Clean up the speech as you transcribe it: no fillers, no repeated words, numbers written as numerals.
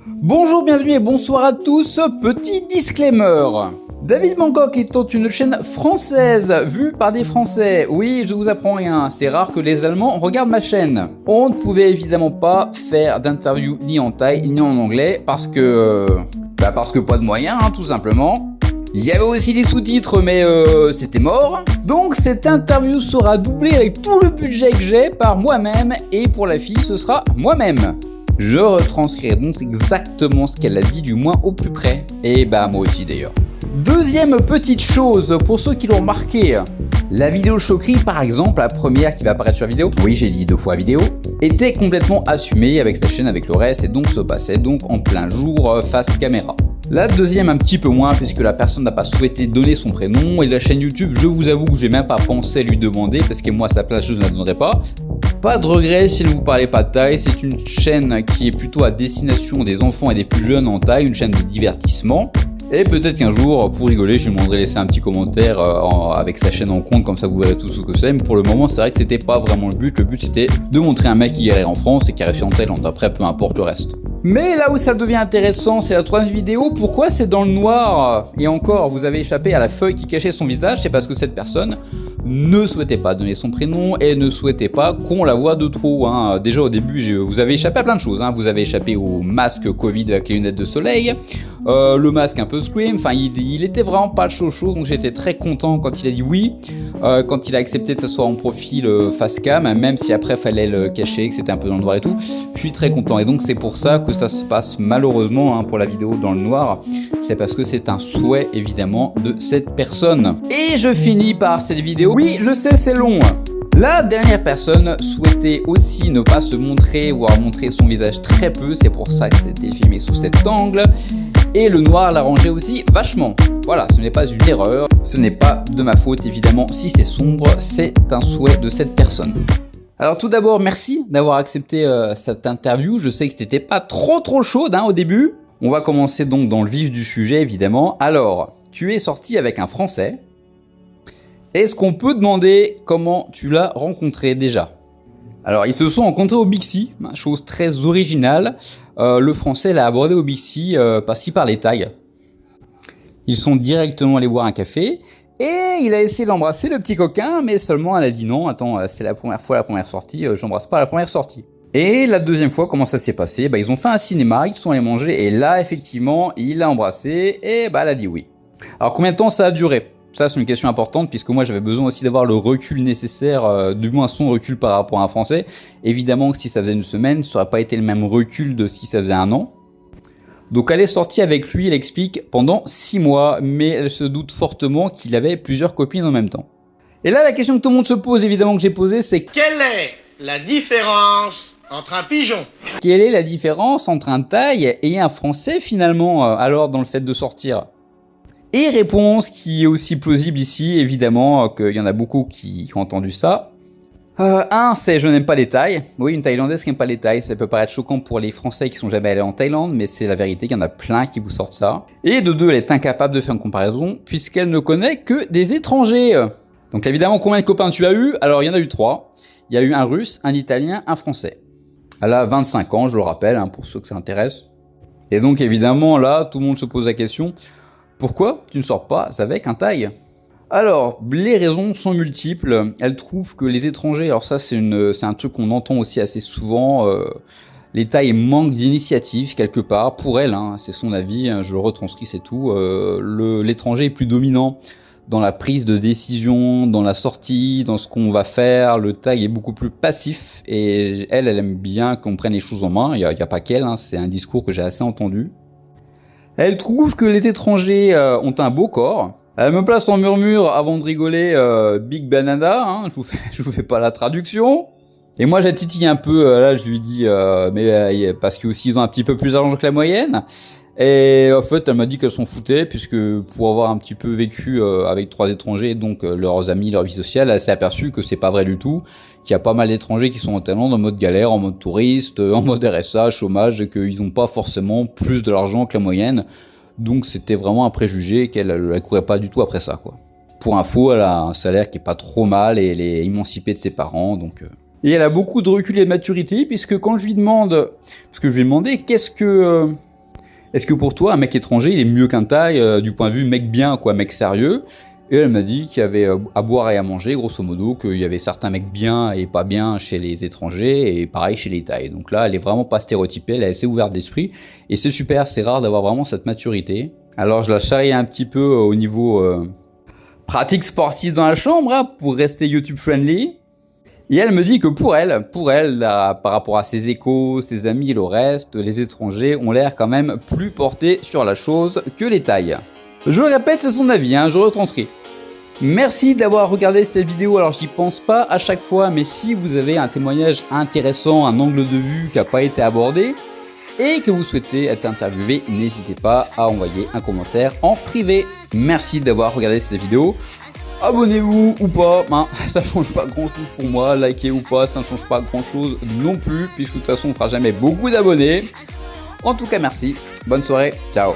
Bonjour, bienvenue et bonsoir à tous. Petit disclaimer. David Bangkok étant une chaîne française vue par des Français. Oui, je vous apprends rien, c'est rare que les Allemands regardent ma chaîne. On ne pouvait évidemment pas faire d'interview ni en thaï ni en anglais parce que pas de moyens, tout simplement. Il y avait aussi les sous-titres, mais c'était mort. Donc cette interview sera doublée avec tout le budget que j'ai par moi-même, et pour la fille, ce sera moi-même. Je retranscrirai donc exactement ce qu'elle a dit, du moins au plus près. Et moi aussi d'ailleurs. Deuxième petite chose, pour ceux qui l'ont remarqué, la vidéo choquerie par exemple, la première qui va apparaître sur la vidéo, oui j'ai dit 2 fois vidéo, était complètement assumée avec sa chaîne, avec le reste, et donc se passait donc en plein jour face caméra. La deuxième un petit peu moins, puisque la personne n'a pas souhaité donner son prénom, et la chaîne YouTube, je vous avoue que je n'ai même pas pensé à lui demander, parce que moi à sa place je ne la donnerai pas. Pas de regret si elle ne vous parlait pas de thaï, c'est une chaîne qui est plutôt à destination des enfants et des plus jeunes en thaï, une chaîne de divertissement. Et peut-être qu'un jour, pour rigoler, je lui demanderai de laisser un petit commentaire avec sa chaîne en compte, comme ça vous verrez tout ce que c'est. Mais pour le moment, c'est vrai que c'était pas vraiment le but. Le but c'était de montrer un mec qui galère en France et qui a réussi en Thaïlande. Après, peu importe le reste. Mais là où ça devient intéressant, c'est la troisième vidéo. Pourquoi c'est dans le noir? Et encore, vous avez échappé à la feuille qui cachait son visage. C'est parce que cette personne ne souhaitait pas donner son prénom et ne souhaitait pas qu'on la voie de trop. Déjà au début, vous avez échappé à plein de choses. Vous avez échappé au masque Covid avec les lunettes de soleil, le masque un peu Scream. Enfin, il était vraiment pas chaud, donc j'étais très content quand il a dit oui, quand il a accepté de s'asseoir en profil face cam, même si après fallait le cacher, que c'était un peu dans le noir et tout. Je suis très content, et donc c'est pour ça que ça se passe malheureusement pour la vidéo dans le noir. C'est parce que c'est un souhait évidemment de cette personne. Et je finis par cette vidéo. Oui, je sais, c'est long. La dernière personne souhaitait aussi ne pas se montrer, voire montrer son visage très peu. C'est pour ça que c'était filmé sous cet angle. Et le noir l'arrangeait aussi vachement. Voilà, ce n'est pas une erreur. Ce n'est pas de ma faute évidemment si c'est sombre. C'est un souhait de cette personne. Alors tout d'abord, merci d'avoir accepté cette interview. Je sais que t'étais pas trop chaude au début. On va commencer donc dans le vif du sujet évidemment. Alors, tu es sorti avec un Français. Est-ce qu'on peut demander comment tu l'as rencontré déjà? Alors, ils se sont rencontrés au Bixi, chose très originale. Le Français l'a abordé au Bixi parce qu'il parlait thaï. Ils sont directement allés boire un café et il a essayé d'embrasser le petit coquin, mais seulement elle a dit non. Attends, c'est la première sortie, j'embrasse pas à la première sortie. Et la deuxième fois, comment ça s'est passé? Ils ont fait un cinéma, ils sont allés manger, et là, effectivement, il l'a embrassé, et elle a dit oui. Alors, combien de temps ça a duré? Ça, c'est une question importante, puisque moi, j'avais besoin aussi d'avoir le recul nécessaire, du moins son recul par rapport à un Français. Évidemment que si ça faisait une semaine, ça n'aurait pas été le même recul de si ça faisait un an. Donc, elle est sortie avec lui, elle explique, pendant 6 mois, mais elle se doute fortement qu'il avait plusieurs copines en même temps. Et là, la question que tout le monde se pose, évidemment, que j'ai posée, c'est: quelle est la différence entre un pigeon? Quelle est la différence entre un Thaï et un Français finalement, alors dans le fait de sortir? Et réponse qui est aussi plausible ici, évidemment, qu'il y en a beaucoup qui ont entendu ça. C'est je n'aime pas les Thaïs. Oui, une Thaïlandaise qui n'aime pas les Thaïs, ça peut paraître choquant pour les Français qui sont jamais allés en Thaïlande, mais c'est la vérité, il y en a plein qui vous sortent ça. Et de 2, elle est incapable de faire une comparaison, puisqu'elle ne connaît que des étrangers. Donc évidemment, combien de copains tu as eu? Alors il y en a eu 3. Il y a eu un Russe, un Italien, un Français. Elle a 25 ans, je le rappelle, pour ceux que ça intéresse. Et donc évidemment, là, tout le monde se pose la question: pourquoi tu ne sors pas avec un Thaï? Alors, les raisons sont multiples. Elle trouve que les étrangers, alors ça c'est un truc qu'on entend aussi assez souvent, les Thaïs manquent d'initiative quelque part. Pour elle, c'est son avis, je le retranscris, c'est tout. L'étranger est plus dominant dans la prise de décision, dans la sortie, dans ce qu'on va faire. Le Thaï est beaucoup plus passif, et elle aime bien qu'on prenne les choses en main. Il y a pas qu'elle, c'est un discours que j'ai assez entendu. Elle trouve que les étrangers ont un beau corps. Elle me place en murmure avant de rigoler, Big Banana, je vous fais pas la traduction. Et moi j'ai titillé un peu, là je lui dis, parce qu'ils aussi ils ont un petit peu plus d'argent que la moyenne. Et en fait, elle m'a dit qu'elle s'en foutait, puisque pour avoir un petit peu vécu avec 3 étrangers, donc leurs amis, leur vie sociale, elle s'est aperçue que c'est pas vrai du tout, qu'il y a pas mal d'étrangers qui sont en Thaïlande en mode galère, en mode touriste, en mode RSA, chômage, et qu'ils n'ont pas forcément plus de l'argent que la moyenne. Donc c'était vraiment un préjugé, qu'elle ne courait pas du tout après ça, quoi. Pour info, elle a un salaire qui est pas trop mal, et elle est émancipée de ses parents, donc... Et elle a beaucoup de recul et de maturité, puisque quand je lui demande... Parce que je lui ai demandé, qu'est-ce que Est-ce que pour toi, un mec étranger, il est mieux qu'un Thaï du point de vue mec bien, quoi, mec sérieux? Et elle m'a dit qu'il y avait à boire et à manger, grosso modo, qu'il y avait certains mecs bien et pas bien chez les étrangers, et pareil chez les Thaïs. Donc là, elle est vraiment pas stéréotypée, elle est assez ouverte d'esprit, et c'est super, c'est rare d'avoir vraiment cette maturité. Alors je la charrie un petit peu au niveau pratique sportive dans la chambre, hein, pour rester YouTube friendly. Et elle me dit que pour elle, là, par rapport à ses échos, ses amis et le reste, les étrangers ont l'air quand même plus portés sur la chose que les Thaïs. Je le répète, c'est son avis, hein, je retranscris. Merci d'avoir regardé cette vidéo. Alors j'y pense pas à chaque fois, mais si vous avez un témoignage intéressant, un angle de vue qui n'a pas été abordé et que vous souhaitez être interviewé, n'hésitez pas à envoyer un commentaire en privé. Merci d'avoir regardé cette vidéo. Abonnez-vous ou pas, hein, ça change pas grand chose pour moi. Likez ou pas, ça ne change pas grand chose non plus, puisque de toute façon on fera jamais beaucoup d'abonnés. En tout cas merci, bonne soirée, ciao.